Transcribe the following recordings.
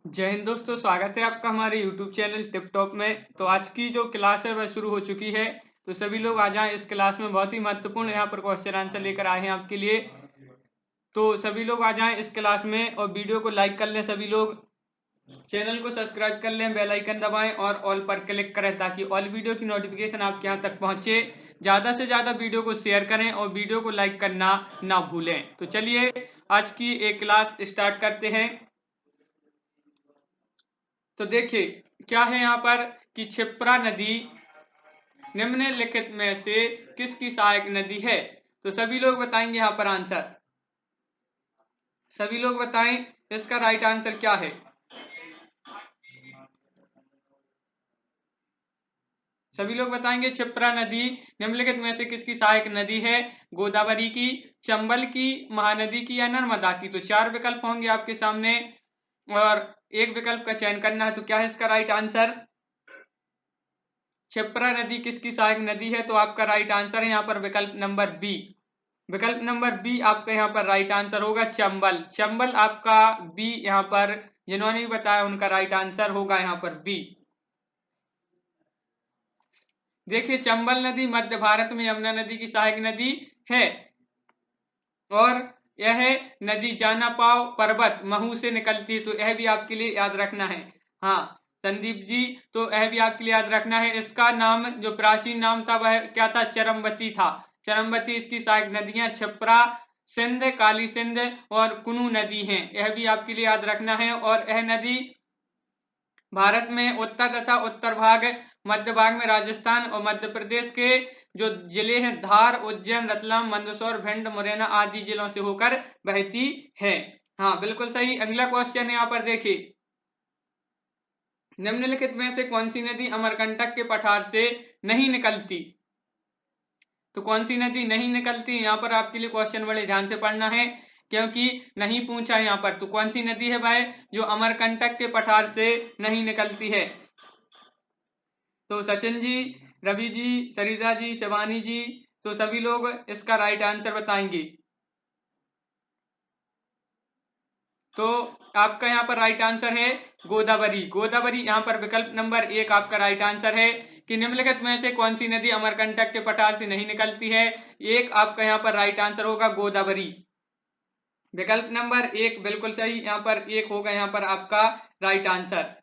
जय हिंद दोस्तों, स्वागत है आपका हमारे YouTube चैनल टिप टॉप में। तो आज की जो क्लास है वह शुरू हो चुकी है। तो सभी लोग आ जाएं इस क्लास में, बहुत ही महत्वपूर्ण यहाँ पर क्वेश्चन आंसर लेकर आए हैं आपके लिए। तो सभी लोग आ जाएं इस क्लास में और वीडियो को लाइक कर लें सभी लोग, चैनल को सब्सक्राइब कर लें, बेल आइकन दबाएं और ऑल पर क्लिक करें ताकि ऑल वीडियो की नोटिफिकेशन आपके यहाँ तक पहुंचे। ज़्यादा से ज़्यादा वीडियो को शेयर करें और वीडियो को लाइक करना ना भूलें। तो चलिए आज की एक क्लास स्टार्ट करते हैं। तो देखिए क्या है यहाँ पर कि क्षिप्रा नदी निम्नलिखित में से किसकी सहायक नदी है। तो सभी लोग बताएंगे यहाँ पर आंसर, सभी लोग बताएं इसका राइट आंसर क्या है। सभी लोग बताएंगे क्षिप्रा नदी निम्नलिखित में से किसकी सहायक नदी है। गोदावरी की, चंबल की, महानदी की या नर्मदा की। तो 4 विकल्प होंगे आपके सामने और एक विकल्प का चयन करना है। तो क्या है इसका राइट आंसर? क्षिप्रा नदी किसकी सहायक नदी है? तो आपका राइट आंसर है यहाँ पर विकल्प नंबर बी। विकल्प नंबर बी आपका यहाँ पर राइट आंसर होगा चंबल। चंबल आपका बी यहाँ पर, जिन्होंने भी बताया उनका राइट आंसर होगा यहाँ पर बी। देखिए चंबल नदी मध्य भारत में यमुना नदी की सहायक नदी है और यह नदी जानापाव पर्वत महू से निकलती है। तो यह भी आपके लिए याद रखना है। हाँ संदीप जी, तो यह भी आपके लिए याद रखना है। इसका नाम जो प्राचीन नाम था वह क्या था? चरमवती था। चरमवती इसकी सहायक नदियां क्षिप्रा, सिंध, काली सिंध और कुनू नदी हैं। यह भी आपके लिए याद रखना है। और यह नदी भारत में उत्तर तथा उत्तर भाग, मध्य भाग में राजस्थान और मध्य प्रदेश के जो जिले हैं धार, उज्जैन, रतलाम, मंदसौर, भिंड, मुरैना आदि जिलों से होकर बहती है। हाँ बिल्कुल सही। अगला क्वेश्चन है यहाँ पर देखिए, निम्नलिखित में से कौन सी नदी अमरकंटक के पठार से नहीं निकलती। तो कौन सी नदी नहीं निकलती, यहाँ पर आपके लिए क्वेश्चन बड़े ध्यान से पढ़ना है क्योंकि नहीं पूछा यहाँ पर। तो कौन सी नदी है भाई जो अमरकंटक के पठार से नहीं निकलती है? तो सचिन जी, रवि जी, सरिता जी, शिवानी जी, तो सभी लोग इसका राइट आंसर बताएंगे। तो आपका यहाँ पर राइट आंसर है गोदावरी। गोदावरी यहाँ पर विकल्प नंबर 1 आपका राइट आंसर है कि निम्नलिखित में से कौन सी नदी अमरकंटक के पठार से नहीं निकलती है। एक आपका यहाँ पर राइट आंसर होगा गोदावरी। विकल्प नंबर 1 बिल्कुल सही, यहाँ पर 1 होगा यहाँ पर आपका राइट आंसर।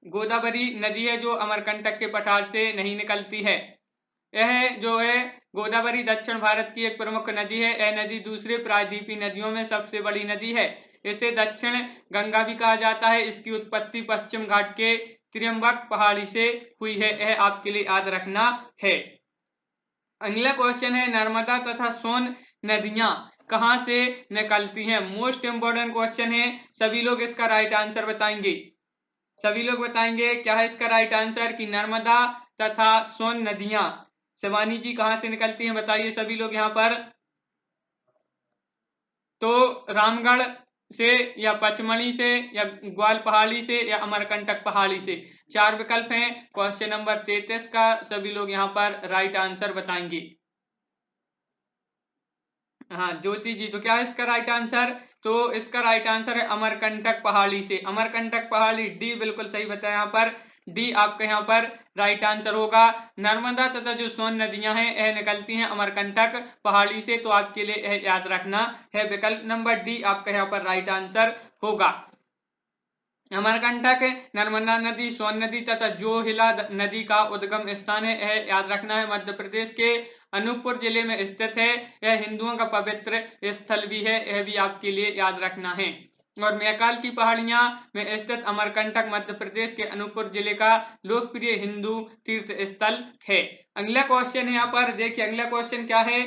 गोदावरी नदी है जो अमरकंटक के पठार से नहीं निकलती है। यह जो है गोदावरी दक्षिण भारत की एक प्रमुख नदी है। यह नदी दूसरे प्रायद्वीपीय नदियों में सबसे बड़ी नदी है। इसे दक्षिण गंगा भी कहा जाता है। इसकी उत्पत्ति पश्चिम घाट के त्र्यंबक पहाड़ी से हुई है। यह आपके लिए याद रखना है। अगला क्वेश्चन है नर्मदा तथा सोन नदियां कहां से निकलती हैं। मोस्ट इंपोर्टेंट क्वेश्चन है। सभी लोग इसका राइट आंसर बताएंगे। सभी लोग बताएंगे क्या है इसका राइट आंसर कि नर्मदा तथा सोन नदियां। शिवानी जी कहां से निकलती हैं बताइए सभी लोग यहाँ पर। तो रामगढ़ से या पचमढ़ी से या ग्वाल पहाड़ी से या अमरकंटक पहाड़ी से। 4 विकल्प हैं। क्वेश्चन नंबर 33 का सभी लोग यहाँ पर राइट आंसर बताएंगे। हाँ ज्योति जी, तो क्या है इसका राइट आंसर? तो इसका राइट आंसर है अमरकंटक पहाड़ी से। अमरकंटक पहाड़ी, डी बिल्कुल सही बताया यहाँ पर। डी आपका यहाँ पर राइट आंसर होगा। नर्मदा तथा जो सोन नदियां हैं यह निकलती हैं अमरकंटक पहाड़ी से। तो आपके लिए यह याद रखना है। विकल्प नंबर डी आपका यहाँ पर राइट आंसर होगा। अमरकंटक नर्मदा नदी, सोन नदी तथा जोहिला नदी का उद्गम स्थान है। यह याद रखना है मध्य प्रदेश के अनूपपुर जिले में स्थित है। यह हिंदुओं का पवित्र स्थल भी है। यह भी आपके लिए याद रखना है। और मैकाल की पहाड़ियां में स्थित अमरकंटक मध्य प्रदेश के अनूपपुर जिले का लोकप्रिय हिंदू तीर्थ स्थल है। अगला क्वेश्चन है यहाँ पर देखिए, अगला क्वेश्चन क्या है,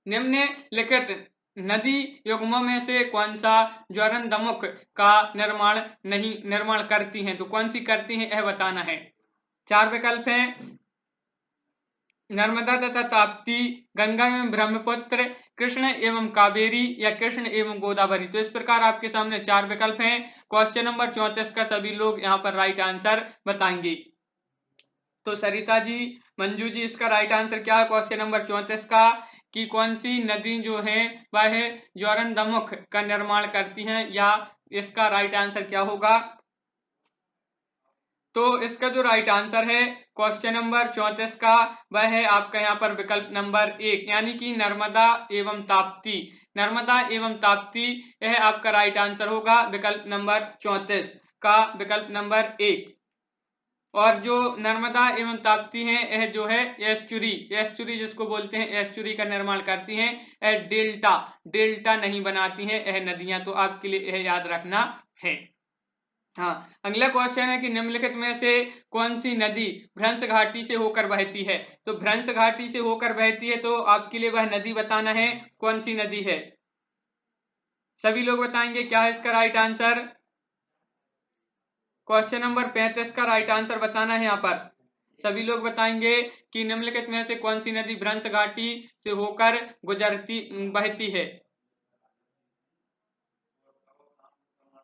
निम्नलिखित नदी युग्मों में से कौन सा ज्वरंतमुख का निर्माण करती हैं। तो कौन सी करती हैं यह बताना है। 4 विकल्प हैं। नर्मदा तथा ताप्ती, गंगा एवं ब्रह्मपुत्र, कृष्ण एवं कावेरी या कृष्ण एवं गोदावरी। तो इस प्रकार आपके सामने 4 विकल्प हैं। क्वेश्चन नंबर 34 का सभी लोग यहाँ पर राइट आंसर बताएंगे। तो सरिता जी, मंजू जी, इसका राइट आंसर क्या है क्वेश्चन नंबर 34 का कि कौन सी नदी जो है वह ज्वरंतमुख का निर्माण करती हैं या इसका राइट आंसर क्या होगा? तो इसका जो राइट आंसर है क्वेश्चन नंबर 34 का, वह है आपका यहाँ पर विकल्प नंबर 1, यानी कि नर्मदा एवं ताप्ती। नर्मदा एवं ताप्ती, यह आपका राइट आंसर होगा विकल्प नंबर 34 का, विकल्प नंबर 1। और जो नर्मदा एवं ताप्ती है, यह जो है एस्चुरी जिसको बोलते हैं, एस्चुरी का निर्माण करती हैं। यह डेल्टा नहीं बनाती हैं यह नदियां, तो आपके लिए यह याद रखना है। हाँ, अगला क्वेश्चन है कि निम्नलिखित में से कौन सी नदी भ्रंश घाटी से होकर बहती है? तो भ्रंश घाटी से होकर बहती है, तो आपके लिए वह नदी बताना है, कौन सी नदी है? सभी लोग बताएंगे क्या है इसका राइट आंसर? क्वेश्चन नंबर 35 का राइट आंसर बताना है यहाँ पर। सभी लोग बताएंगे कि निम्नलिखित में से कौन सी नदी भ्रंश घाटी से होकर बहती है।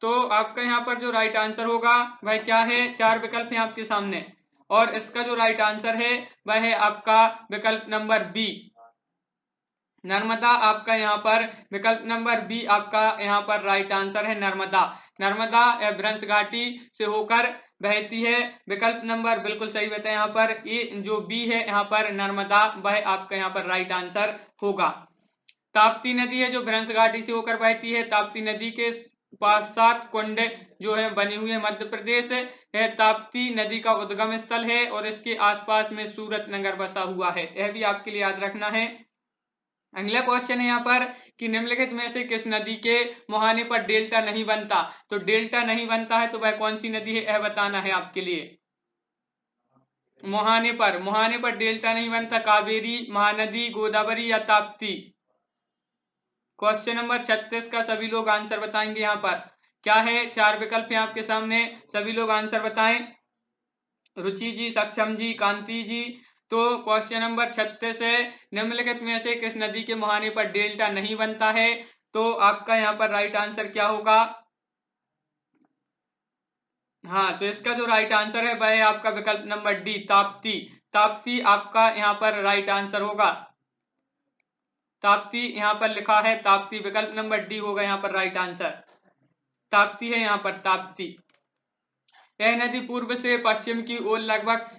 तो आपका यहाँ पर जो राइट आंसर होगा वह क्या है? 4 विकल्प हैं आपके सामने, और इसका जो राइट आंसर है वह है आपका विकल्प नंबर बी, नर्मदा। आपका यहाँ पर विकल्प नंबर बी आपका यहाँ पर राइट आंसर है, नर्मदा भ्रंश घाटी से होकर बहती है। विकल्प नंबर बिल्कुल सही बताया यहाँ पर, ये जो बी है यहाँ पर नर्मदा, वह आपका यहाँ पर राइट आंसर होगा। ताप्ती नदी है जो भ्रंश घाटी से होकर बहती है। ताप्ती नदी के पास 7 कुंड जो है बने हुए मध्य प्रदेश है। यह ताप्ती नदी का उद्गम स्थल है और इसके आसपास में सूरत नगर बसा हुआ है, यह भी आपके लिए याद रखना है। अगला क्वेश्चन है यहाँ पर कि निम्नलिखित में से किस नदी के मुहाने पर डेल्टा नहीं बनता? तो डेल्टा नहीं बनता है तो वह कौन सी नदी है, यह बताना है आपके लिए। मुहाने पर डेल्टा नहीं बनता, कावेरी, महानदी, गोदावरी या ताप्ती। क्वेश्चन नंबर 36 का सभी लोग आंसर बताएंगे। यहाँ पर क्या है? 4 विकल्प हैं आपके सामने, सभी लोग आंसर बताएं। रुचि जी, सक्षम जी, कांति जी। तो क्वेश्चन नंबर 36 है, निम्नलिखित में से किस नदी के मुहाने पर डेल्टा नहीं बनता है? तो आपका यहाँ पर राइट आंसर क्या होगा? हाँ, तो इसका जो राइट आंसर है वह है आपका विकल्प नंबर डी, ताप्ती आपका यहाँ पर राइट आंसर होगा। ताप्ती यहाँ पर लिखा है, ताप्ती विकल्प नंबर डी होगा यहाँ पर राइट आंसर। ताप्ती है यहाँ पर, ताप्ती। यह नदी पूर्व से पश्चिम की ओर लगभग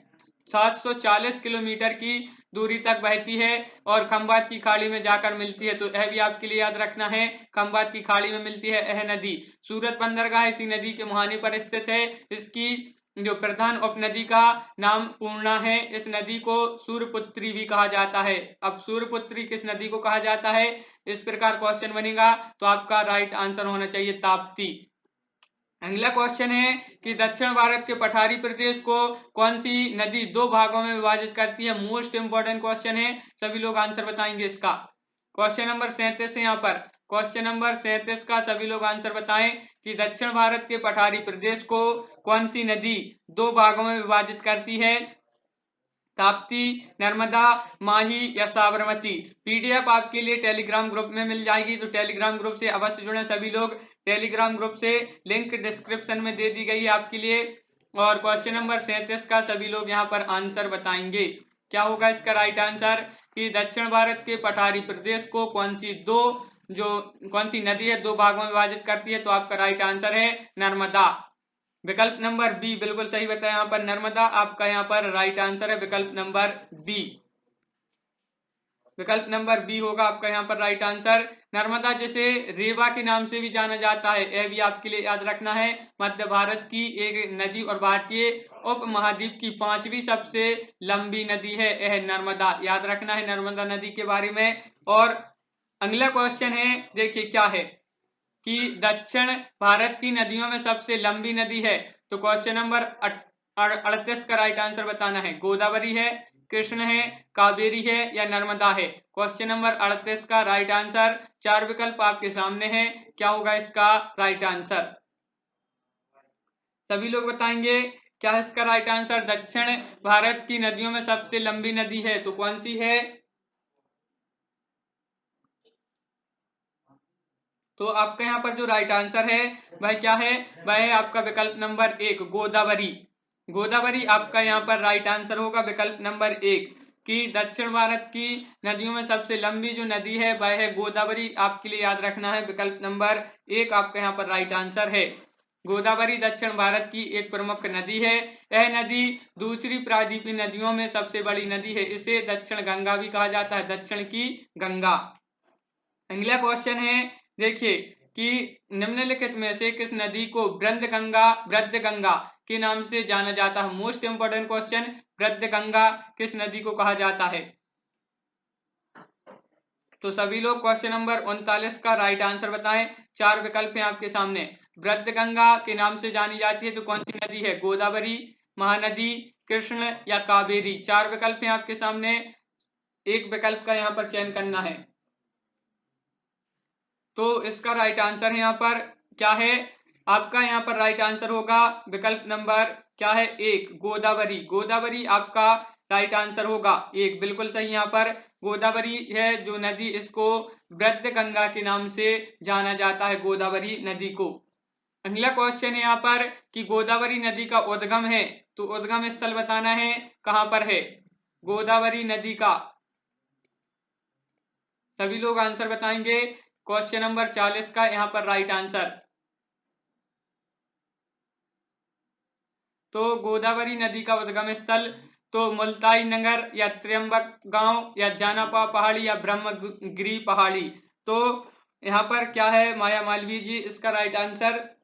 740 किलोमीटर की दूरी तक बहती है और खंबात की खाड़ी में जाकर मिलती है, तो यह भी आपके लिए याद रखना है, खंबात की खाड़ी में मिलती है यह नदी। सूरत बंदरगाह इसी नदी के मुहाने पर स्थित है। इसकी जो प्रधान उपनदी का नाम पूर्णा है। इस नदी को सूर्यपुत्री भी कहा जाता है। अब सूर्यपुत्री किस नदी को कहा जाता है, इस प्रकार क्वेश्चन बनेगा, तो आपका राइट आंसर होना चाहिए ताप्ती। अगला क्वेश्चन है कि दक्षिण भारत के पठारी प्रदेश को कौन सी नदी 2 भागों में विभाजित करती है? मोस्ट इंपोर्टेंट क्वेश्चन है, सभी लोग आंसर बताएंगे इसका। क्वेश्चन नंबर 37 है यहाँ पर, क्वेश्चन नंबर 37 का सभी लोग आंसर बताएं कि दक्षिण भारत के पठारी प्रदेश को कौन सी नदी 2 भागों में विभाजित करती है? ताप्ती, नर्मदा, माही या साबरमती। पीडीएफ आपके लिए टेलीग्राम ग्रुप में मिल जाएगी, तो टेलीग्राम ग्रुप से अवश्य जुड़े सभी लोग। टेलीग्राम ग्रुप से लिंक डिस्क्रिप्शन में दे दी गई है आपके लिए। और क्वेश्चन नंबर 37 का सभी लोग यहाँ पर आंसर बताएंगे। क्या होगा इसका राइट आंसर कि दक्षिण भारत के पठारी प्रदेश को कौन सी नदी है 2 भागों में विभाजित करती है? तो आपका राइट आंसर है नर्मदा। विकल्प नंबर बी बिल्कुल सही बताया यहाँ पर, नर्मदा आपका यहाँ पर राइट आंसर है, विकल्प नंबर बी। विकल्प नंबर बी होगा आपका यहाँ पर राइट आंसर। नर्मदा जिसे रेवा के नाम से भी जाना जाता है, यह भी आपके लिए याद रखना है। मध्य भारत की एक नदी और भारतीय उपमहाद्वीप की 5वीं सबसे लंबी नदी है यह नर्मदा, याद रखना है नर्मदा नदी के बारे में। और अगला क्वेश्चन है, देखिए क्या है कि दक्षिण भारत की नदियों में सबसे लंबी नदी है। तो क्वेश्चन नंबर 38 का राइट आंसर बताना है। गोदावरी है, कृष्ण है, कावेरी है या नर्मदा है? क्वेश्चन नंबर 38 का राइट आंसर, 4 विकल्प आपके सामने है, क्या होगा इसका राइट आंसर? सभी लोग बताएंगे क्या है इसका राइट आंसर। दक्षिण भारत की नदियों में सबसे लंबी नदी है, तो कौन सी है? तो आपका यहाँ पर जो राइट आंसर है वह क्या है? वह है आपका विकल्प नंबर 1, गोदावरी। गोदावरी आपका यहाँ पर राइट आंसर होगा, विकल्प नंबर 1। कि दक्षिण भारत की नदियों में सबसे लंबी जो नदी है वह है गोदावरी। आपके लिए याद रखना है, विकल्प नंबर 1 आपका यहाँ पर राइट आंसर है। गोदावरी दक्षिण भारत की एक प्रमुख नदी है। यह नदी दूसरी प्रायद्वीपीय नदियों में सबसे बड़ी नदी है। इसे दक्षिण गंगा भी कहा जाता है, दक्षिण की गंगा। अगला क्वेश्चन है, देखिए कि निम्नलिखित में से किस नदी को वृद्धगंगा के नाम से जाना जाता है। मोस्ट इंपोर्टेंट क्वेश्चन, वृद्धगंगा किस नदी को कहा जाता है। तो सभी लोग क्वेश्चन नंबर 39 का राइट आंसर बताएं। 4 विकल्प हैं आपके सामने। वृद्धगंगा के नाम से जानी जाती है तो कौन सी नदी है, गोदावरी, महानदी, कृष्ण या कावेरी। 4 विकल्प हैं आपके सामने, एक विकल्प का यहाँ पर चयन करना है। तो इसका राइट आंसर है यहाँ पर क्या है, आपका यहाँ पर राइट आंसर होगा विकल्प नंबर क्या है, 1 गोदावरी। गोदावरी आपका राइट आंसर होगा 1, बिल्कुल सही। यहाँ पर गोदावरी है जो नदी, इसको वृद्धगंगा के नाम से जाना जाता है, गोदावरी नदी को। अगला क्वेश्चन है यहाँ पर कि गोदावरी नदी का उद्गम है, तो उद्गम स्थल बताना है, कहां पर है गोदावरी नदी का। सभी लोग आंसर बताएंगे क्वेश्चन नंबर 40 का यहाँ पर राइट आंसर। तो गोदावरी नदी का उद्गम स्थल तो मुल्ताई नगर या त्र्यंबक गांव या जानापा पहाड़ी या ब्रह्मगिरी पहाड़ी। तो यहाँ पर क्या है माया मालवीय जी, इसका राइट आंसर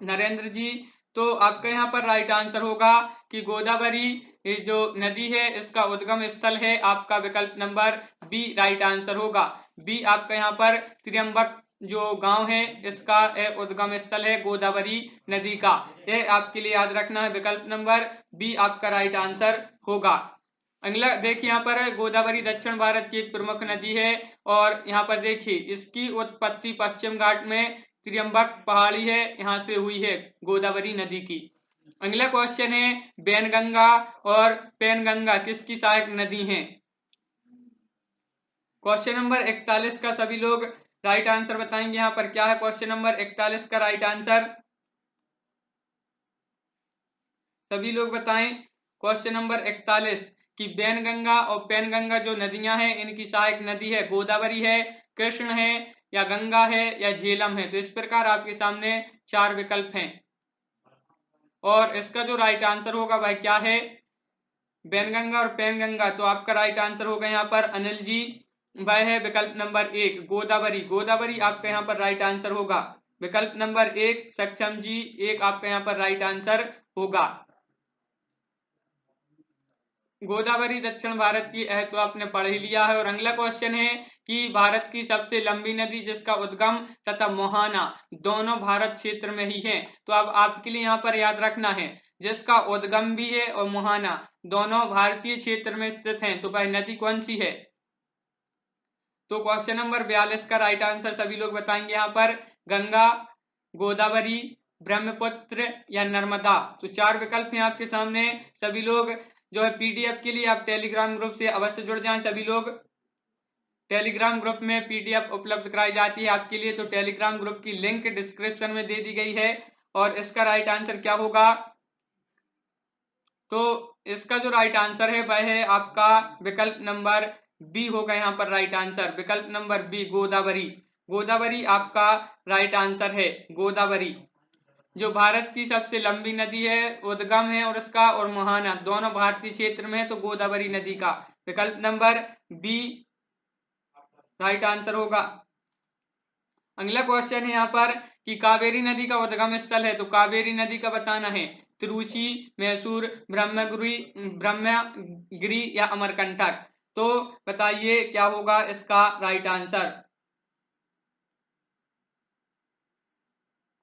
नरेंद्र जी। तो आपका यहाँ पर राइट आंसर होगा कि गोदावरी ये जो नदी है इसका उद्गम स्थल है आपका विकल्प नंबर बी राइट आंसर होगा। बी आपका यहाँ पर त्र्यंबक जो गांव है इसका उद्गम स्थल है गोदावरी नदी का। यह आपके लिए याद रखना है, विकल्प नंबर बी आपका राइट आंसर होगा। अगला देखिए यहाँ पर गोदावरी दक्षिण भारत की एक प्रमुख नदी है और यहाँ पर देखिए इसकी उत्पत्ति पश्चिम घाट में त्र्यंबक पहाड़ी है, यहाँ से हुई है गोदावरी नदी की। अगला क्वेश्चन है, वैनगंगा और पैनगंगा किसकी सहायक नदी हैं। क्वेश्चन नंबर 41 का सभी लोग राइट आंसर बताएंगे। यहाँ पर क्या है क्वेश्चन नंबर 41 का राइट आंसर, सभी लोग बताएं। क्वेश्चन नंबर 41 कि वैनगंगा और पैनगंगा जो नदियां हैं इनकी सहायक नदी है गोदावरी है, कृष्ण है या गंगा है या झेलम है। तो इस प्रकार आपके सामने 4 विकल्प हैं और इसका जो राइट आंसर होगा वह क्या है, वैनगंगा और पैनगंगा। तो आपका राइट आंसर होगा यहाँ पर अनिल जी, वह है विकल्प नंबर 1 गोदावरी। गोदावरी आपका यहाँ पर राइट आंसर होगा, विकल्प नंबर 1 सक्षम जी 1 आपका यहाँ पर राइट आंसर होगा। गोदावरी दक्षिण भारत की है तो आपने पढ़ ही लिया है। और अगला क्वेश्चन है कि भारत की सबसे लंबी नदी जिसका उद्गम तथा मुहाना दोनों भारत क्षेत्र में ही है। तो अब आपके लिए यहाँ पर याद रखना है, जिसका उद्गम भी है और मुहाना दोनों भारतीय क्षेत्र में स्थित हैं, तो वह नदी कौन सी है। तो क्वेश्चन नंबर 42 का राइट आंसर सभी लोग बताएंगे यहाँ पर, गंगा, गोदावरी, ब्रह्मपुत्र या नर्मदा। तो 4 विकल्प हैं आपके सामने। सभी लोग जो है पीडीएफ के लिए आप टेलीग्राम ग्रुप से अवश्य जुड़ जाएं। सभी लोग टेलीग्राम ग्रुप में पीडीएफ उपलब्ध कराई जाती है आपके लिए, तो टेलीग्राम ग्रुप की लिंक डिस्क्रिप्शन में दे दी गई है। और इसका राइट आंसर क्या होगा, तो इसका जो राइट आंसर है वह है आपका विकल्प नंबर बी होगा यहाँ पर राइट आंसर, विकल्प नंबर बी गोदावरी। गोदावरी आपका राइट आंसर है, गोदावरी जो भारत की सबसे लंबी नदी है, उद्गम है और उसका और मुहाना दोनों भारतीय क्षेत्र में है, तो गोदावरी नदी का विकल्प नंबर बी राइट आंसर होगा। अगला क्वेश्चन है यहाँ पर कि कावेरी नदी का उद्गम स्थल है, तो कावेरी नदी का बताना है, तिरुचि, मैसूर, ब्रह्मगिरी या अमरकंटक। तो बताइए क्या होगा इसका राइट आंसर।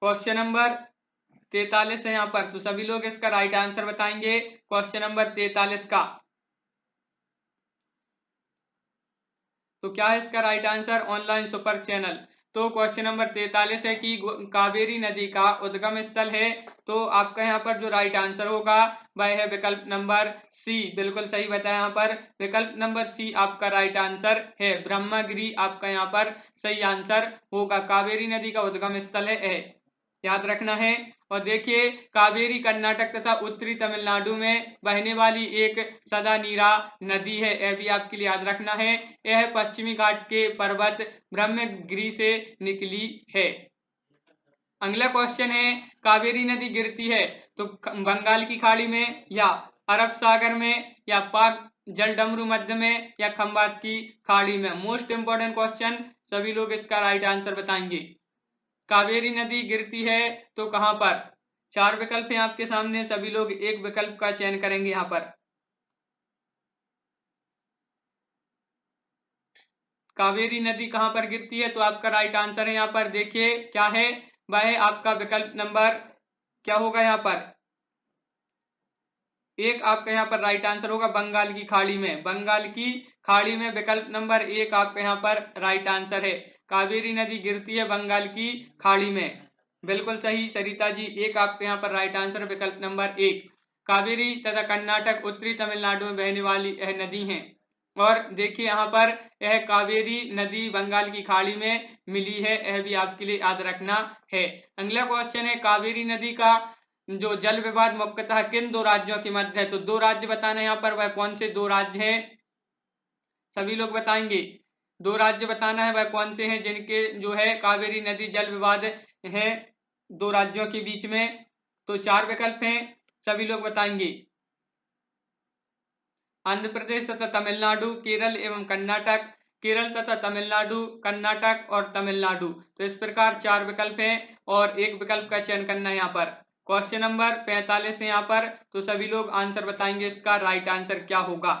क्वेश्चन नंबर 43 है यहाँ पर, तो सभी लोग इसका राइट आंसर बताएंगे क्वेश्चन नंबर 43 का। तो क्या है इसका right answer, online super channel. तो क्वेश्चन नंबर 43 है कि कावेरी नदी का उद्गम स्थल है, तो आपका यहाँ पर जो राइट आंसर होगा वह है विकल्प नंबर सी, बिल्कुल सही बताया यहाँ पर, विकल्प नंबर सी आपका राइट आंसर है, ब्रह्मगिरी आपका यहाँ पर सही आंसर होगा। कावेरी नदी का उद्गम स्थल है, याद रखना है। और देखिए कावेरी कर्नाटक तथा उत्तरी तमिलनाडु में बहने वाली एक सदा नीरा नदी है, यह भी आपके लिए याद रखना है। यह पश्चिमी घाट के पर्वत ब्रह्मगिरि से निकली है। अगला क्वेश्चन है कावेरी नदी गिरती है तो बंगाल की खाड़ी में या अरब सागर में या पाक जलडमरू मध्य में या खंबात की खाड़ी में। मोस्ट इंपोर्टेंट क्वेश्चन, सभी लोग इसका राइट आंसर बताएंगे। कावेरी नदी गिरती है तो कहां पर? 4 विकल्प हैं आपके सामने, सभी लोग एक विकल्प का चयन करेंगे। यहाँ पर कावेरी नदी कहां पर गिरती है तो आपका राइट आंसर है यहाँ पर देखिए क्या है, वह आपका विकल्प नंबर क्या होगा यहाँ पर एक आपका यहाँ पर राइट आंसर होगा बंगाल की खाड़ी में। बंगाल की खाड़ी में विकल्प नंबर एक आपका यहाँ पर राइट आंसर है। कावेरी नदी गिरती है बंगाल की खाड़ी में, बिल्कुल सही सरिता जी, एक आपके यहाँ पर राइट आंसर विकल्प नंबर एक। कावेरी तथा कर्नाटक उत्तरी तमिलनाडु में बहने वाली यह नदी है। और देखिए यहाँ पर यह कावेरी नदी बंगाल की खाड़ी में मिली है, यह भी आपके लिए याद रखना है। अगला क्वेश्चन है कावेरी नदी का जो जल विवाद मुख्यतः किन 2 राज्यों के मध्य है, तो 2 राज्य बताना यहाँ पर, वह कौन से 2 राज्य हैं, सभी लोग बताएंगे। 2 राज्य बताना है, वह कौन से हैं जिनके जो है कावेरी नदी जल विवाद है 2 राज्यों के बीच में। तो 4 विकल्प हैं, सभी लोग बताएंगे। आंध्र प्रदेश तथा तमिलनाडु, केरल एवं कर्नाटक, केरल तथा तमिलनाडु, कर्नाटक और तमिलनाडु। तो इस प्रकार 4 विकल्प हैं और एक विकल्प का चयन करना है यहाँ पर। क्वेश्चन नंबर 45 है यहाँ पर, तो सभी लोग आंसर बताएंगे इसका राइट आंसर क्या होगा।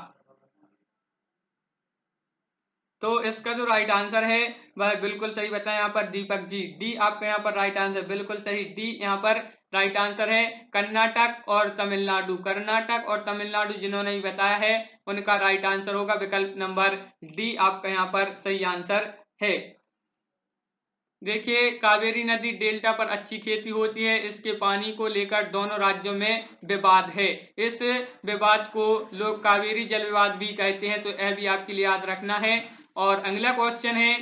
तो इसका जो राइट आंसर है वह बिल्कुल सही बताएं यहाँ पर दीपक जी, डी आपका यहाँ पर राइट आंसर, बिल्कुल सही, डी यहाँ पर राइट आंसर है। कर्नाटक और तमिलनाडु, कर्नाटक और तमिलनाडु जिन्होंने भी बताया है उनका राइट आंसर होगा विकल्प नंबर डी आपका यहाँ पर सही आंसर है। देखिए कावेरी नदी डेल्टा पर अच्छी खेती होती है, इसके पानी को लेकर दोनों राज्यों में विवाद है। इस विवाद को लोग कावेरी जल विवाद भी कहते हैं, तो यह भी आपके लिए याद रखना है। और अगला क्वेश्चन है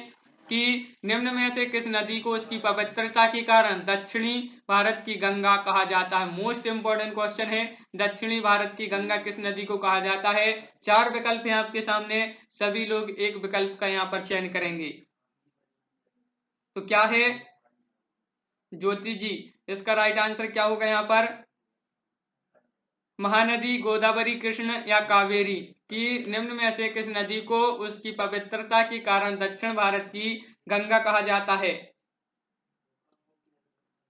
कि निम्न में से किस नदी को उसकी पवित्रता के कारण दक्षिणी भारत की गंगा कहा जाता है। मोस्ट इंपोर्टेंट क्वेश्चन है, दक्षिणी भारत की गंगा किस नदी को कहा जाता है। 4 विकल्प हैं आपके सामने, सभी लोग एक विकल्प का यहाँ पर चयन करेंगे। तो क्या है ज्योति जी, इसका राइट आंसर क्या होगा यहाँ पर? महानदी, गोदावरी, कृष्ण या कावेरी की निम्न में से किस नदी को उसकी पवित्रता के कारण दक्षिण भारत की गंगा कहा जाता है।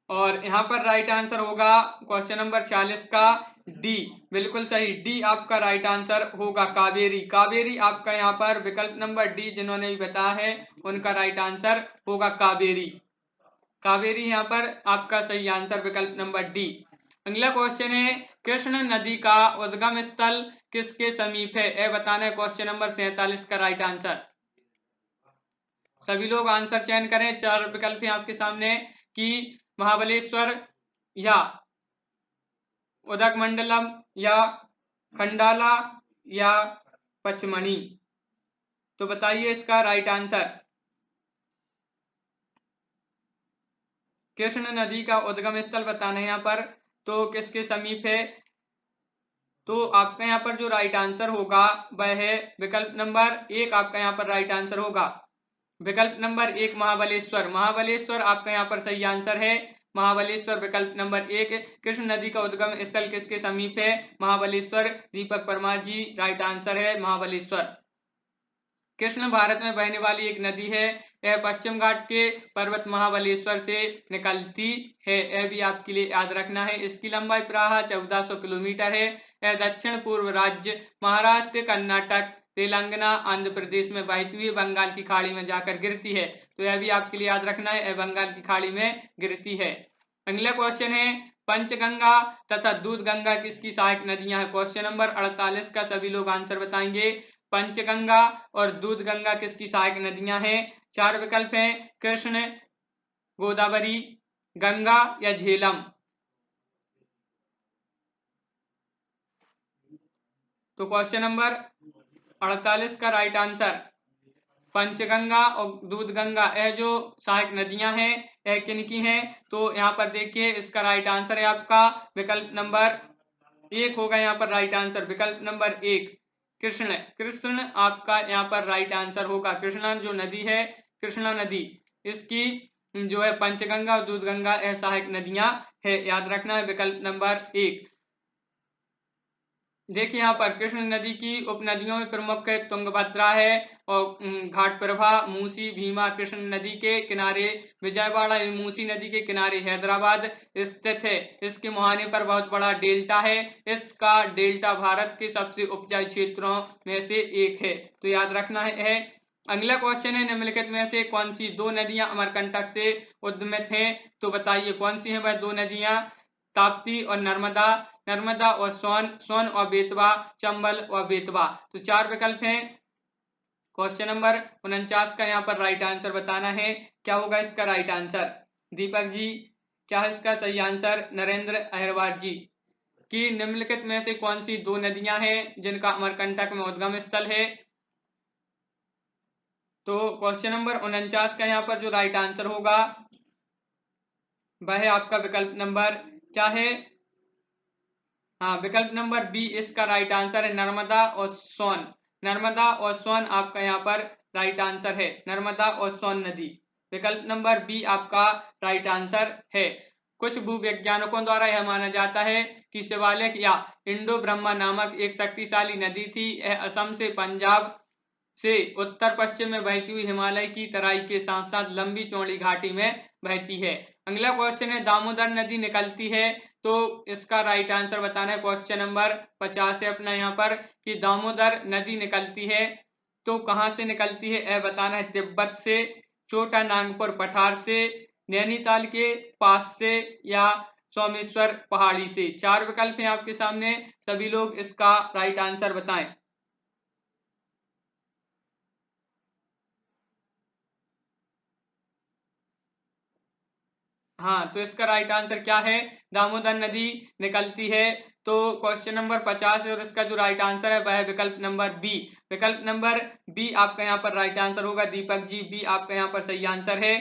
और यहाँ पर राइट आंसर होगा क्वेश्चन नंबर 40 का डी, बिल्कुल सही, डी आपका राइट आंसर होगा कावेरी। कावेरी आपका यहाँ पर विकल्प नंबर डी जिन्होंने भी बताया है उनका राइट आंसर होगा कावेरी। कावेरी यहाँ पर आपका सही आंसर विकल्प नंबर डी। अगला क्वेश्चन है कृष्ण नदी का उद्गम स्थल किसके समीप है, यह बताना है क्वेश्चन नंबर 47 का राइट आंसर। सभी लोग आंसर चयन करें, 4 विकल्प हैं आपके सामने कि महाबलेश्वर या उदकमंडलम या खंडाला या पचमणी। तो बताइए इसका राइट आंसर। कृष्ण नदी का उद्गम स्थल बताना है यहाँ पर, तो किसके समीप है, तो आपका यहाँ पर जो राइट आंसर होगा वह है विकल्प नंबर एक आपका यहाँ पर राइट आंसर होगा। विकल्प नंबर एक महाबलेश्वर, महाबलेश्वर आपका यहाँ पर सही आंसर है। महाबलेश्वर विकल्प नंबर एक। कृष्ण नदी का उद्गम स्थल किसके समीप है, महाबलेश्वर। दीपक परमार जी राइट आंसर है महाबलेश्वर। कृष्ण भारत में बहने वाली एक नदी है, यह पश्चिम घाट के पर्वत महाबलेश्वर से निकलती है, यह भी आपके लिए याद रखना है। इसकी लंबाई प्रायः 1400 किलोमीटर है। यह दक्षिण पूर्व राज्य महाराष्ट्र, कर्नाटक, तेलंगाना, आंध्र प्रदेश में बहती हुई बंगाल की खाड़ी में जाकर गिरती है, तो यह भी आपके लिए याद रखना है, यह बंगाल की खाड़ी में गिरती है। अगला क्वेश्चन है पंचगंगा तथा दूधगंगा किसकी सहायक नदियां हैं। क्वेश्चन नंबर 48 का सभी लोग आंसर बताएंगे। पंचगंगा और दूधगंगा किसकी सहायक नदियां हैं। 4 विकल्प हैं कृष्ण, गोदावरी, गंगा या झेलम। तो क्वेश्चन नंबर 48 का राइट आंसर पंचगंगा और दूधगंगा, यह जो सहायक नदियां हैं किनकी हैं? तो यहाँ पर देखिए इसका राइट आंसर है आपका विकल्प नंबर 1 होगा यहाँ पर राइट आंसर, विकल्प नंबर 1 कृष्ण। कृष्ण आपका यहाँ पर राइट आंसर होगा। कृष्णा जो नदी है, कृष्णा नदी, इसकी जो है पंचगंगा और दूधगंगा सहायक नदियां है, याद रखना है, विकल्प नंबर 1। देखिए यहाँ पर कृष्ण नदी की उपनदियों में प्रमुख तुंगभद्रा है और घाटप्रभा, मूसी, भीमा। कृष्ण नदी के किनारे विजयवाड़ा, मूसी नदी के किनारे हैदराबाद स्थित है। इसके मुहाने पर बहुत बड़ा डेल्टा है। इसका डेल्टा भारत के सबसे उपजाऊ क्षेत्रों में से एक है, तो याद रखना है। अगला क्वेश्चन है, निम्नलिखित में से कौन सी 2 नदियां अमरकंटक से उद्गमित हैं? तो बताइए कौन सी है वह 2 नदियां? ताप्ती और नर्मदा, नर्मदा और सोन, सोन और बेतवा, चंबल और बेतवा। तो 4 विकल्प हैं। क्वेश्चन नंबर 49 का यहाँ पर राइट आंसर बताना है। क्या होगा इसका राइट आंसर? दीपक जी, क्या है इसका सही आंसर? नरेंद्र अहिरवार जी, कि निम्नलिखित में से कौन सी 2 नदियां हैं जिनका अमरकंटक में उद्गम स्थल है? तो क्वेश्चन नंबर 49 का यहाँ पर जो राइट आंसर होगा वह है आपका विकल्प नंबर क्या है? हाँ, विकल्प नंबर बी इसका राइट आंसर है, नर्मदा और सोन। नर्मदा और सोन आपका यहाँ पर राइट आंसर है, नर्मदा और सोन नदी। विकल्प नंबर बी आपका राइट आंसर है। कुछ भूवैज्ञानिकों द्वारा यह माना जाता है कि शिवालिक या इंडो ब्रह्मा नामक एक शक्तिशाली नदी थी। यह असम से पंजाब से उत्तर पश्चिम में बहती हुई हिमालय की तराई के साथ साथ लंबी चौड़ी घाटी में बहती है। अगला क्वेश्चन है, दामोदर नदी निकलती है, तो इसका राइट आंसर बताना है। क्वेश्चन नंबर 50 है अपना यहाँ पर, कि दामोदर नदी निकलती है तो कहाँ से निकलती है, यह बताना है। तिब्बत से, छोटा नागपुर पठार से, नैनीताल के पास से, या सोमेश्वर पहाड़ी से। 4 विकल्प हैं आपके सामने, सभी लोग इसका राइट आंसर बताएं। हाँ, तो इसका राइट आंसर क्या है? दामोदर नदी निकलती है। तो क्वेश्चन नंबर 50 है और इसका जो राइट आंसर है वह है विकल्प नंबर बी। विकल्प नंबर बी आपका यहाँ पर राइट आंसर होगा। दीपक जी, बी आपका यहाँ पर सही आंसर है।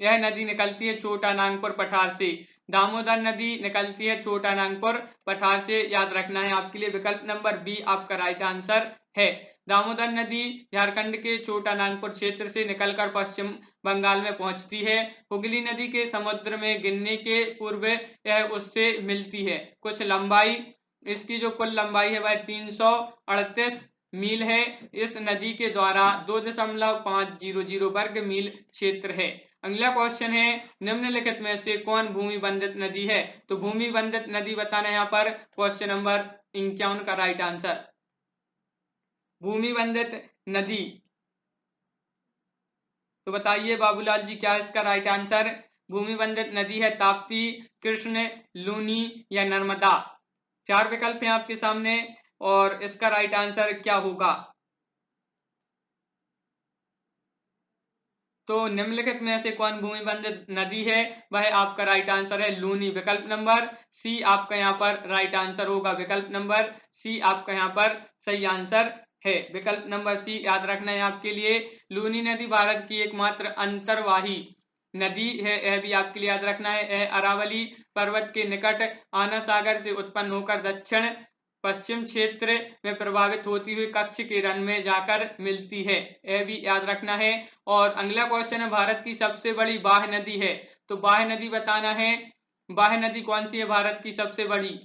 यह नदी निकलती है छोटा नागपुर पठार से। दामोदर नदी निकलती है छोटा नागपुर पठार से, याद रखना है आपके लिए। विकल्प नंबर बी आपका राइट आंसर है। दामोदर नदी झारखंड के छोटा नागपुर क्षेत्र से निकलकर पश्चिम बंगाल में पहुंचती है। हुगली नदी के समुद्र में गिरने के पूर्व यह उससे मिलती है। कुछ लंबाई, इसकी जो कुल लंबाई है वह 338 मील है। इस नदी के द्वारा 2.500 वर्ग मील क्षेत्र है। अगला क्वेश्चन है, निम्नलिखित में से कौन भूमि बंधित नदी है? तो भूमि बंधित नदी बताना है यहाँ पर। क्वेश्चन नंबर 51 का राइट आंसर, भूमि बंधित नदी। तो बताइए बाबूलाल जी, क्या इसका राइट आंसर? भूमि बंधित नदी है ताप्ती, कृष्ण, लूनी या नर्मदा। 4 विकल्प हैं आपके सामने और इसका राइट आंसर क्या होगा? तो निम्नलिखित में से कौन भूमि बंधित नदी है? वह आपका राइट आंसर है लूनी। विकल्प नंबर सी आपका यहाँ पर राइट आंसर होगा। विकल्प नंबर सी आपका यहाँ पर सही आंसर है। विकल्प नंबर सी याद रखना है आपके लिए। लूनी नदी भारत की एकमात्र अंतर्वाही नदी है, यह भी आपके लिए याद रखना है। यह अरावली पर्वत के निकट आना सागर से उत्पन्न होकर दक्षिण पश्चिम क्षेत्र में प्रभावित होती हुई कच्छ के रन में जाकर मिलती है, यह भी याद रखना है। और अगला क्वेश्चन है, भारत की सबसे बड़ी बाह्य नदी है, तो बाह्य नदी बताना है। बाह्य नदी कौन सी है भारत की सबसे बड़ी?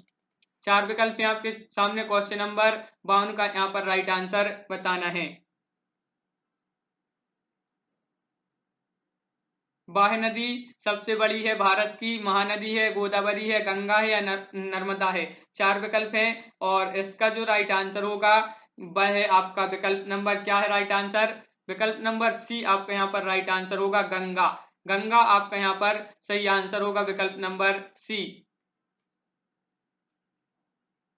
4 विकल्प हैं आपके सामने। क्वेश्चन नंबर 52 का यहाँ पर राइट आंसर बताना है। बाह्य नदी सबसे बड़ी है भारत की, महानदी है, गोदावरी है, गंगा है या नर्मदा है। 4 विकल्प हैं और इसका जो राइट आंसर होगा वह है आपका विकल्प नंबर क्या है राइट आंसर? विकल्प नंबर सी आपका यहाँ पर राइट आंसर होगा, गंगा। गंगा आपका यहाँ पर सही आंसर होगा, विकल्प नंबर सी।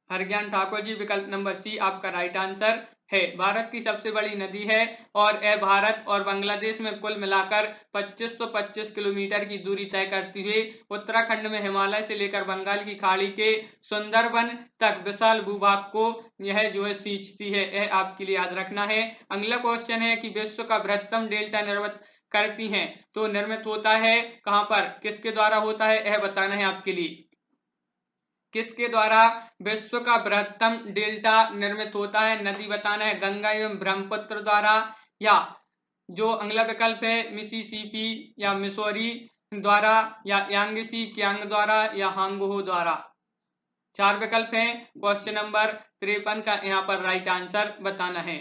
हरज्ञान ठाकुर जी, विकल्प नंबर सी आपका राइट आंसर है। भारत की सबसे बड़ी नदी है और यह भारत और बांग्लादेश में कुल मिलाकर 2525 किलोमीटर की दूरी तय करती हुई उत्तराखंड में हिमालय से लेकर बंगाल की खाड़ी के सुंदरबन तक विशाल भूभाग को यह जो है सींचती है, यह आपके लिए याद रखना है। अगला क्वेश्चन है कि विश्व का बृहत्तम डेल्टा करती हैं। तो निर्मित होता है कहाँ पर, किसके द्वारा होता है, यह बताना है आपके लिए। किसके द्वारा विश्व का बृहत्तम डेल्टा निर्मित होता है, नदी बताना है, गंगा एवं ब्रह्मपुत्र द्वारा, या जो अगला विकल्प है मिसिसिपी या मिसौरी द्वारा, या यांगसी क्यांग द्वारा, या हांगहो द्वारा। 4 विकल्प हैं। क्वेश्चन नंबर 53 का यहाँ पर राइट आंसर बताना है।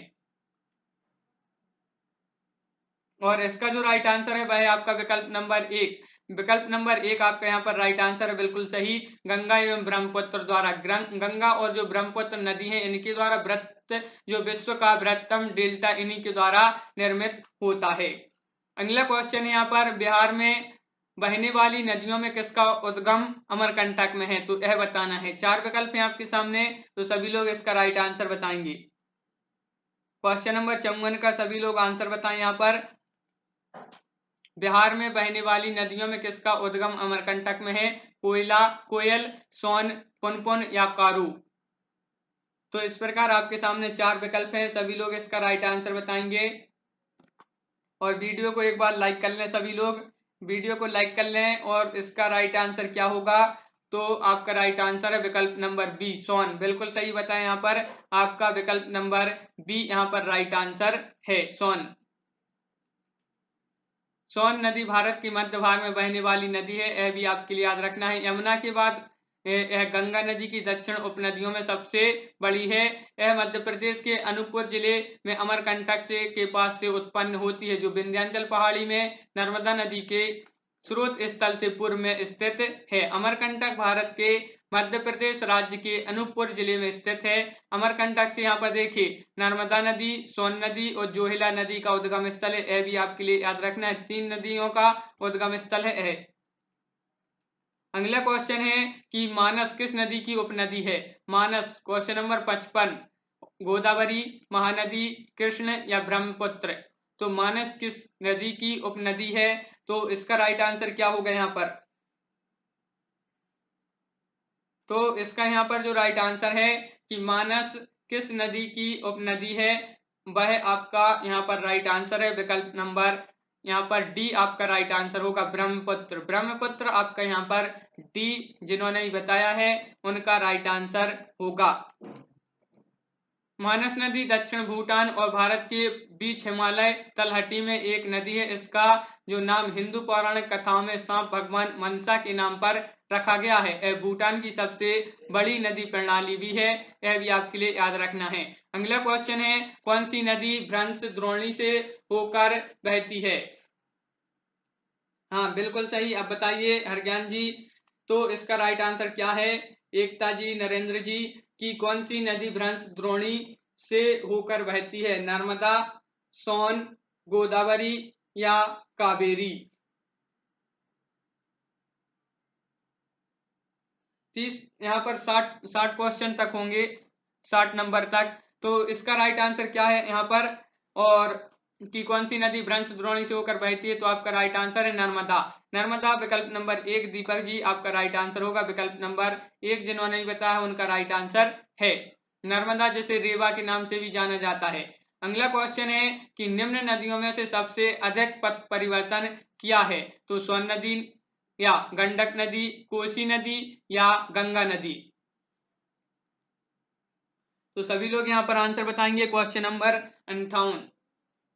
और इसका जो राइट आंसर है वह है आपका विकल्प नंबर 1। विकल्प नंबर 1 आपका यहाँ पर राइट आंसर है, बिल्कुल सही। गंगा एवं ब्रह्मपुत्र द्वारा, गंगा और जो ब्रह्मपुत्र नदी है इनके द्वारा जो विश्व का बृहत्तम डेल्टा इन्हीं के द्वारा निर्मित होता है। अगला क्वेश्चन है यहाँ पर, बिहार में बहने वाली नदियों में किसका उद्गम अमरकंटक में है, तो यह बताना है। 4 विकल्प हैं आपके सामने, तो सभी लोग इसका राइट आंसर बताएंगे। क्वेश्चन नंबर 54 का सभी लोग आंसर बताएं। यहाँ पर बिहार में बहने वाली नदियों में किसका उद्गम अमरकंटक में है, कोयल, सोन, पुनपुन या कारू। तो इस प्रकार आपके सामने 4 विकल्प हैं, सभी लोग इसका राइट आंसर बताएंगे। और वीडियो को एक बार लाइक कर लें, सभी लोग वीडियो को लाइक कर लें। और इसका राइट आंसर क्या होगा, तो आपका राइट आंसर है विकल्प नंबर बी, सोन। बिल्कुल सही बताएं, यहाँ पर आपका विकल्प नंबर बी यहाँ पर राइट आंसर है, सोन। सोन नदी भारत के मध्य भाग में बहने वाली नदी है, यह भी आपके लिए याद रखना है। यमुना के बाद यह गंगा नदी की दक्षिण उपनदियों में सबसे बड़ी है। यह मध्य प्रदेश के अनूपपुर जिले में अमरकंटक के पास से उत्पन्न होती है, जो विंध्याचल पहाड़ी में नर्मदा नदी के स्रोत स्थल से पूर्व में स्थित है। अमरकंटक भारत के मध्य प्रदेश राज्य के अनूपपुर जिले में स्थित है। अमरकंटक से यहाँ पर देखिए नर्मदा नदी, सोन नदी और जोहिला नदी का उद्गम स्थल है, यह भी आपके लिए याद रखना है। 3 नदियों का उद्गम स्थल है। अगला क्वेश्चन है कि मानस किस नदी की उपनदी है। मानस क्वेश्चन नंबर 55, गोदावरी, महानदी, कृष्ण या ब्रह्मपुत्र। तो मानस किस नदी की उपनदी है, तो इसका राइट आंसर क्या होगा यहाँ पर, तो इसका यहाँ पर जो राइट आंसर है कि मानस किस नदी की उपनदी है, वह आपका यहाँ पर राइट आंसर है विकल्प नंबर यहाँ पर डी आपका राइट आंसर होगा, ब्रह्मपुत्र। ब्रह्मपुत्र आपका यहाँ पर डी जिन्होंने बताया है उनका राइट आंसर होगा। मानस नदी दक्षिण भूटान और भारत के बीच हिमालय तलहटी में एक नदी है। इसका जो नाम हिंदू पौराणिक कथाओं में सांप भगवान मनसा के नाम पर रखा गया है। यह भूटान की सबसे बड़ी नदी प्रणाली भी है, यह भी आपके लिए याद रखना है। अगला क्वेश्चन है, कौन सी नदी भ्रंश द्रोणी से होकर बहती है। हाँ बिल्कुल सही, अब बताइए हरज्ञान जी, तो इसका राइट आंसर क्या है। एकता जी, नरेंद्र जी, की कौन सी नदी भ्रंश द्रोणी से होकर बहती है, नर्मदा, सोन, गोदावरी या कावेरी। 30 यहाँ पर 60 क्वेश्चन तक होंगे, 60 नंबर तक। तो इसका राइट आंसर क्या है यहाँ पर, और कि कौन सी नदी भ्रंश द्रोणी से होकर बहती है, तो आपका राइट आंसर है नर्मदा। नर्मदा विकल्प नंबर 1 दीपक जी आपका राइट आंसर होगा। विकल्प नंबर 1 जिन्होंने बताया उनका राइट आंसर है नर्मदा, जिसे रेवा के नाम से भी जाना जाता है। अगला क्वेश्चन है कि निम्न नदियों में से सबसे अधिक पथ परिवर्तन किया है, तो सोन नदी या गंडक नदी, कोसी नदी या गंगा नदी। तो सभी लोग यहाँ पर आंसर बताएंगे। क्वेश्चन नंबर 58,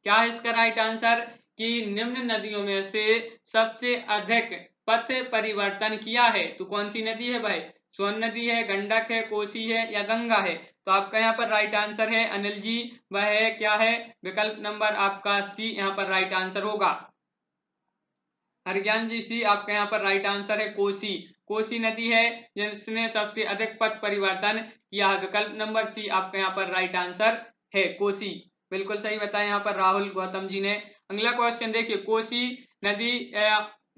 क्या है इसका राइट आंसर, कि निम्न नदियों में से सबसे अधिक पथ परिवर्तन किया है, तो कौन सी नदी है भाई, सोन नदी है, गंडक है, कोसी है या गंगा है। तो आपका यहाँ पर राइट आंसर है अनिल जी, वह है क्या है, विकल्प नंबर आपका सी यहाँ पर राइट आंसर होगा। हरज्ञान जी सी आपका यहाँ पर राइट आंसर है कोसी। कोसी नदी है जिसने सबसे अधिक पथ परिवर्तन किया है। विकल्प नंबर सी आपका यहाँ पर राइट आंसर है कोसी। बिल्कुल सही बताया यहाँ पर राहुल गौतम जी ने। अगला क्वेश्चन देखिए, कोसी नदी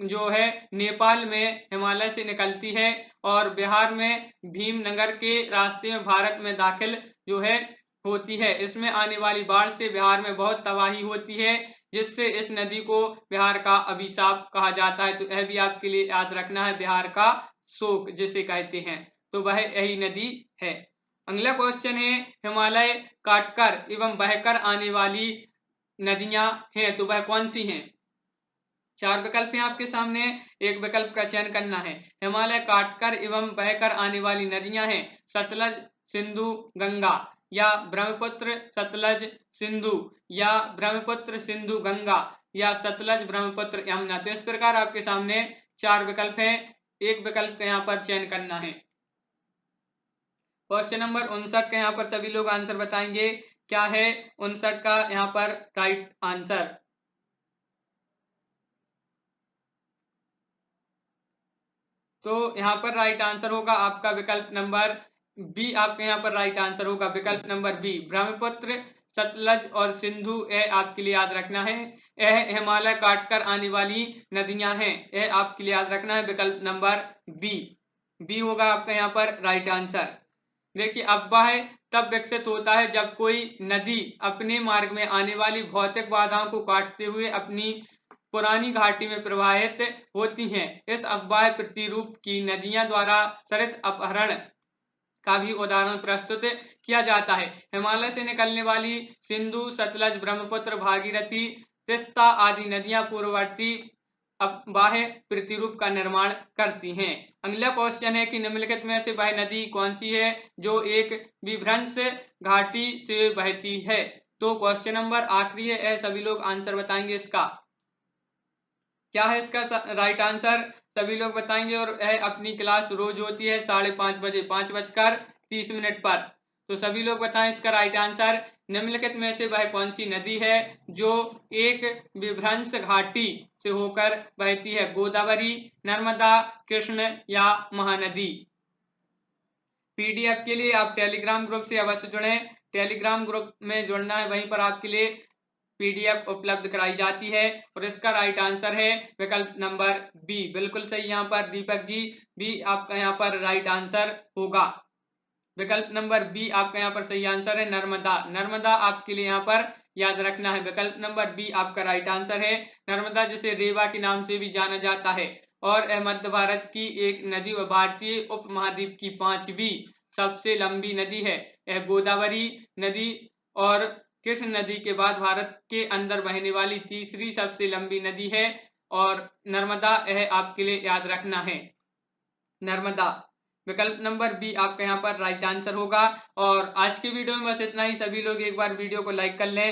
जो है नेपाल में हिमालय से निकलती है और बिहार में भीमनगर के रास्ते में भारत में दाखिल जो है होती है। इसमें आने वाली बाढ़ से बिहार में बहुत तबाही होती है, जिससे इस नदी को बिहार का अभिशाप कहा जाता है। तो यह भी आपके लिए याद रखना है, बिहार का शोक जिसे कहते हैं, तो वह यही नदी है। अगला क्वेश्चन है, हिमालय काटकर एवं बहकर आने वाली नदियां हैं, तो वह कौन सी हैं। 4 विकल्प हैं आपके सामने, एक विकल्प का चयन करना है। हिमालय काटकर एवं बहकर आने वाली नदियां हैं सतलज, सिंधु, गंगा, या ब्रह्मपुत्र, सतलज, सिंधु, या ब्रह्मपुत्र, सिंधु, गंगा, या सतलज, ब्रह्मपुत्र, यमुना। तो इस प्रकार आपके सामने 4 विकल्प हैं, एक विकल्प का यहाँ पर चयन करना है। क्वेश्चन नंबर 59 का यहाँ पर सभी लोग आंसर बताएंगे। क्या है 59 का यहाँ पर राइट आंसर? तो यहाँ पर राइट आंसर होगा आपका विकल्प नंबर बी। आपके यहाँ पर राइट आंसर होगा विकल्प नंबर बी, ब्रह्मपुत्र, सतलज और सिंधु। यह आपके लिए याद रखना है, यह हिमालय काटकर आने वाली नदियां हैं। यह आपके लिए याद रखना है विकल्प नंबर बी। बी होगा आपका यहाँ पर राइट आंसर। देखिए, अफवाह तब विकसित होता है जब कोई नदी अपने मार्ग में आने वाली भौतिक बाधाओं को काटते हुए अपनी पुरानी घाटी में प्रवाहित होती हैं। इस अफवाह प्रतिरूप की नदियां द्वारा सरित अपहरण का भी उदाहरण प्रस्तुत किया जाता है। हिमालय से निकलने वाली सिंधु, सतलज, ब्रह्मपुत्र, भागीरथी, तीस्ता आदि नदियां पूर्ववर्ती अफवाह प्रतिरूप का निर्माण करती हैं। अगला क्वेश्चन है कि निम्नलिखित में से वह नदी कौन सी है जो एक विभ्रंश घाटी से बहती है? तो क्वेश्चन नंबर आखिरी है, सभी लोग आंसर बताएंगे इसका। क्या है इसका राइट आंसर? सभी लोग बताएंगे। और यह अपनी क्लास रोज होती है 5:30 बजे 5:30 पर। तो सभी लोग बताएं इसका राइट आंसर। निम्नलिखित में से वह कौन सी नदी है जो एक विभ्रंश घाटी से होकर बहती है? गोदावरी, नर्मदा, कृष्ण या महानदी? पीडीएफ के लिए आप टेलीग्राम ग्रुप से अवश्य जुड़ें। टेलीग्राम ग्रुप में जुड़ना है, वहीं पर आपके लिए पीडीएफ उपलब्ध कराई जाती है। और इसका राइट आंसर है विकल्प नंबर बी। बिल्कुल सही यहाँ पर दीपक जी, बी आपका यहाँ पर राइट आंसर होगा। विकल्प नंबर बी आपका यहाँ पर सही आंसर है, नर्मदा। नर्मदा आपके लिए यहाँ पर याद रखना है, विकल्प नंबर बी आपका राइट आंसर है। नर्मदा जिसे रेवा के नाम से भी जाना जाता है और यह मध्य भारत की एक नदी व भारतीय उपमहाद्वीप की 5वीं सबसे लंबी नदी है। यह गोदावरी नदी और कृष्ण नदी के बाद भारत के अंदर बहने वाली तीसरी सबसे लंबी नदी है। और नर्मदा, यह आपके लिए याद रखना है, नर्मदा। विकल्प नंबर बी आपका यहाँ पर राइट आंसर होगा। और आज की वीडियो में बस इतना ही। सभी लोग एक बार वीडियो को लाइक कर लें।